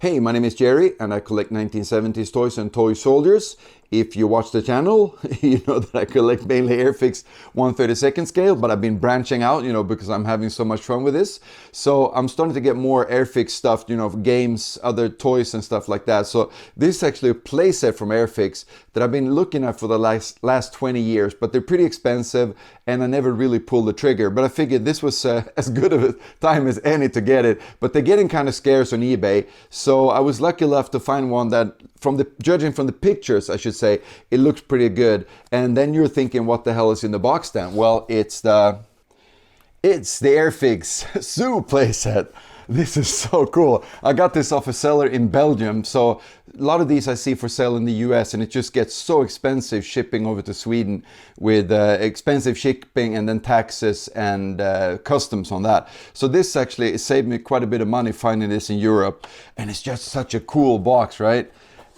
Hey, my name is Jerry and I collect 1970s toys and toy soldiers. If you watch the channel, you know that I collect mainly Airfix 1/32 scale, but I've been branching out, because I'm having so much fun with this. So I'm starting to get more Airfix stuff, games, other toys and stuff like that. So this is actually a playset from Airfix that I've been looking at for the last 20 years, but they're pretty expensive and I never really pulled the trigger. But I figured this was as good of a time as any to get it, but they're getting kind of scarce on eBay. So I was lucky enough to find one that, judging from the pictures, I should say, it looks pretty good. And then you're thinking, what the hell is in the box then? Well, it's the Airfix Zoo playset. This is so cool. I got this off a seller in Belgium. So a lot of these I see for sale in the US, and it just gets so expensive shipping over to Sweden with expensive shipping and then taxes and customs on that. So this actually saved me quite a bit of money finding this in Europe. And it's just such a cool box, right?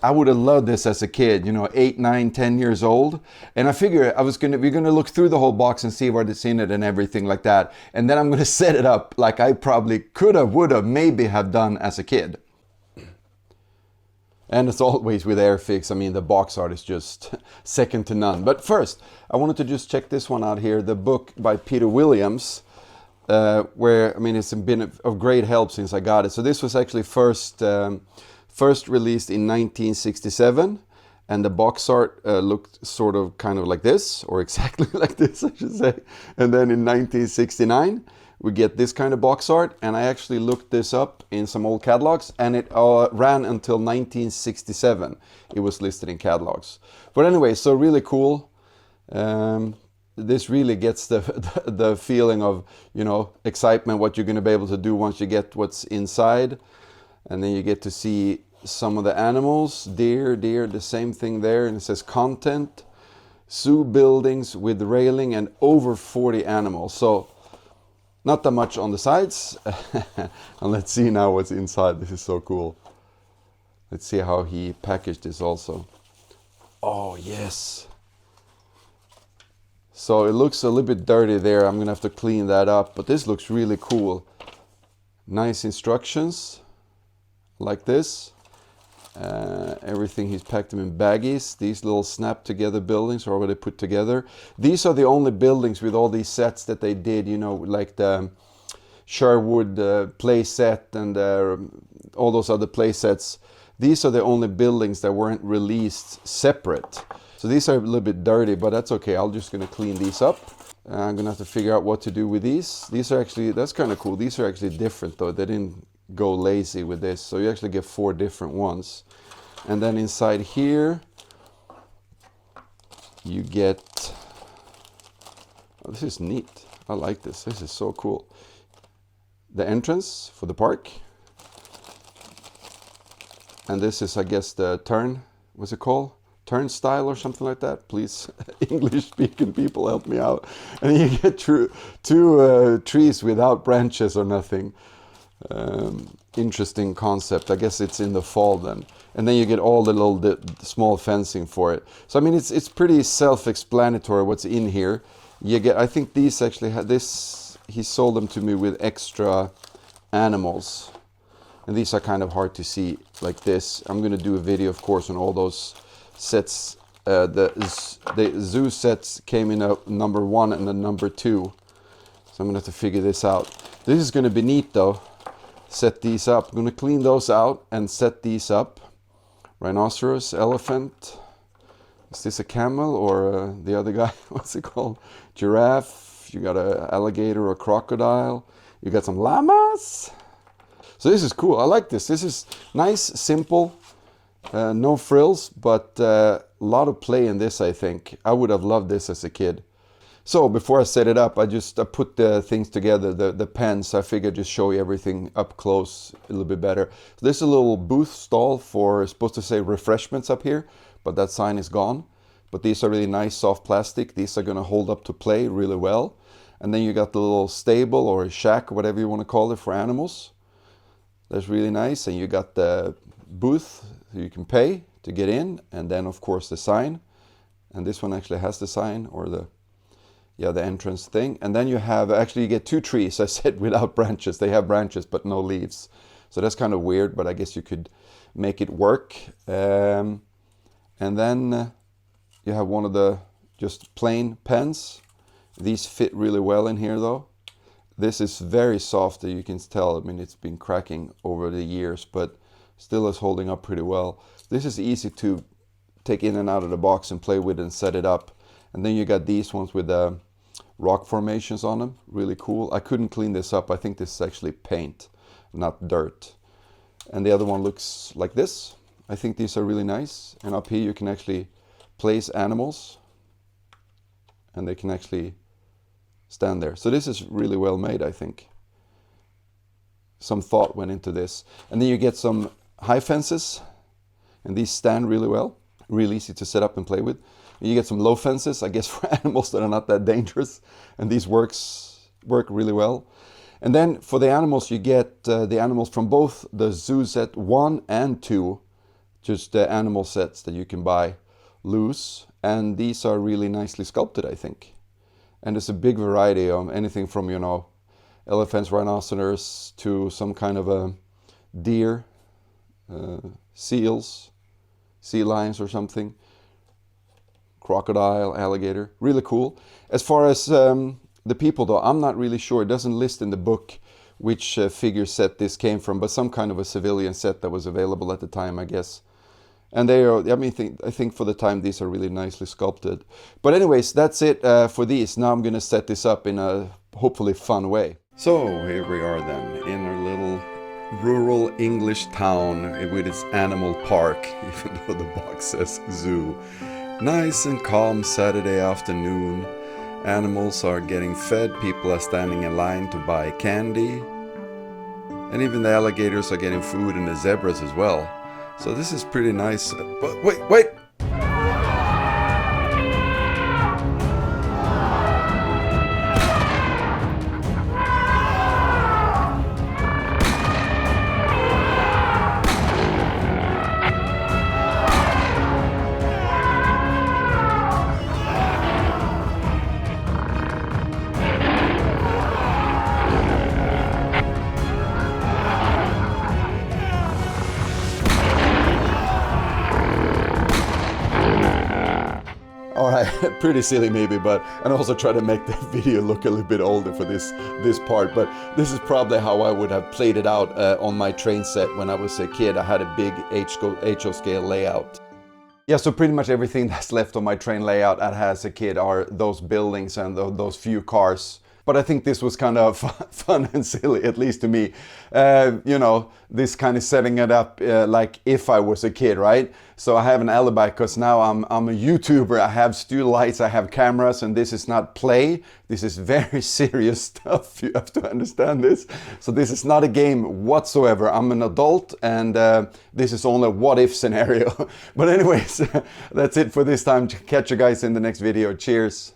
I would have loved this as a kid, 8, 9, 10 years old. And I figured we're gonna look through the whole box and see what is in it and everything like that. And then I'm gonna set it up like I probably could have, would have, maybe have done as a kid. And as always with Airfix, the box art is just second to none. But first, I wanted to just check this one out here, the book by Peter Williams, where, it's been of great help since I got it. So this was actually first released in 1967, and the box art looked sort of kind of like this, or exactly like this, I should say. And then in 1969, we get this kind of box art, and I actually looked this up in some old catalogs, and it ran until 1967. It was listed in catalogs. But anyway, so really cool. This really gets the feeling of, excitement, what you're going to be able to do once you get what's inside. And then you get to see some of the animals, deer, the same thing there. And it says content, zoo buildings with railing and over 40 animals. So not that much on the sides. And let's see now what's inside. This is so cool. Let's see how he packaged this also. Oh, yes. So it looks a little bit dirty there. I'm going to have to clean that up. But this looks really cool. Nice instructions. Like this. Everything, he's packed them in baggies. These little snap together buildings are already put together. These are the only buildings with all these sets that they did, like the Sherwood Playset and all those other play sets. These are the only buildings that weren't released separate. So these are a little bit dirty, but that's okay. I'm just going to clean these up. I'm going to have to figure out what to do with these. These are actually, that's kind of cool. These are actually different though. They didn't go lazy with this, so you actually get 4 different ones. And then inside here you get, oh, this is neat. I like this. This is so cool. The entrance for the park, and this is, I guess, the what's it called, turnstile or something like that. Please, English speaking people, help me out. And you get two trees without branches or nothing. Interesting concept. I guess it's in the fall then. And then you get all the small fencing for it. So it's pretty self-explanatory what's in here. You get, I think these actually had this, he sold them to me with extra animals. And these are kind of hard to see like this. I'm going to do a video, of course, on all those sets. The zoo sets came in a number 1 and a number 2. So I'm going to have to figure this out. This is going to be neat though. Set these up. I'm going to clean those out and set these up. Rhinoceros, elephant. Is this a camel or the other guy? What's it called? Giraffe. You got an alligator or a crocodile. You got some llamas. So this is cool. I like this. This is nice, simple, no frills, but a lot of play in this, I think. I would have loved this as a kid. So before I set it up, I put the things together, the pens. I figured just show you everything up close a little bit better. So there's a little booth stall for, supposed to say refreshments up here, but that sign is gone. But these are really nice soft plastic. These are going to hold up to play really well. And then you got the little stable or shack, whatever you want to call it, for animals. That's really nice. And you got the booth so you can pay to get in. And then of course the sign. And this one actually has the sign, or the entrance thing. And then you get 2 trees. I said without branches. They have branches but no leaves. So that's kind of weird, but I guess you could make it work. And then you have one of the just plain pens. These fit really well in here though. This is very soft, you can tell. I mean, it's been cracking over the years, but still is holding up pretty well. This is easy to take in and out of the box and play with and set it up. And then you got these ones with rock formations on them. Really cool. I couldn't clean this up. I think this is actually paint, not dirt. And the other one looks like this. I think these are really nice. And up here you can actually place animals and they can actually stand there. So this is really well made, I think. Some thought went into this. And then you get some high fences, and these stand really well. Really easy to set up and play with. And you get some low fences, I guess for animals that are not that dangerous. And these work really well. And then for the animals, you get the animals from both the zoo set 1 and 2. Just the animal sets that you can buy loose. And these are really nicely sculpted, I think. And there's a big variety of anything from, you know, elephants, rhinoceros to some kind of a deer, seals, sea lions or something, crocodile, alligator. Really cool. As far as the people though, I'm not really sure. It doesn't list in the book which figure set this came from, but some kind of a civilian set that was available at the time, I guess. And they are, I mean, I think for the time these are really nicely sculpted. But anyways, that's it for these. Now I'm going to set this up in a hopefully fun way. So here we are then, in our little rural English town with its animal park, even though the box says zoo. Nice and calm Saturday afternoon. Animals are getting fed, people are standing in line to buy candy. And even the alligators are getting food and the zebras as well. So this is pretty nice. But wait! Alright, pretty silly maybe, but and also try to make the video look a little bit older for this part, but this is probably how I would have played it out on my train set when I was a kid. I had a big HO scale layout. Yeah, so pretty much everything that's left on my train layout as a kid are those buildings and those few cars. But I think this was kind of fun and silly, at least to me. You know, this kind of setting it up like if I was a kid, right? So I have an alibi because now I'm a YouTuber. I have studio lights, I have cameras, and this is not play. This is very serious stuff. You have to understand this. So this is not a game whatsoever. I'm an adult, and this is only a what-if scenario. But anyways, that's it for this time. Catch you guys in the next video. Cheers.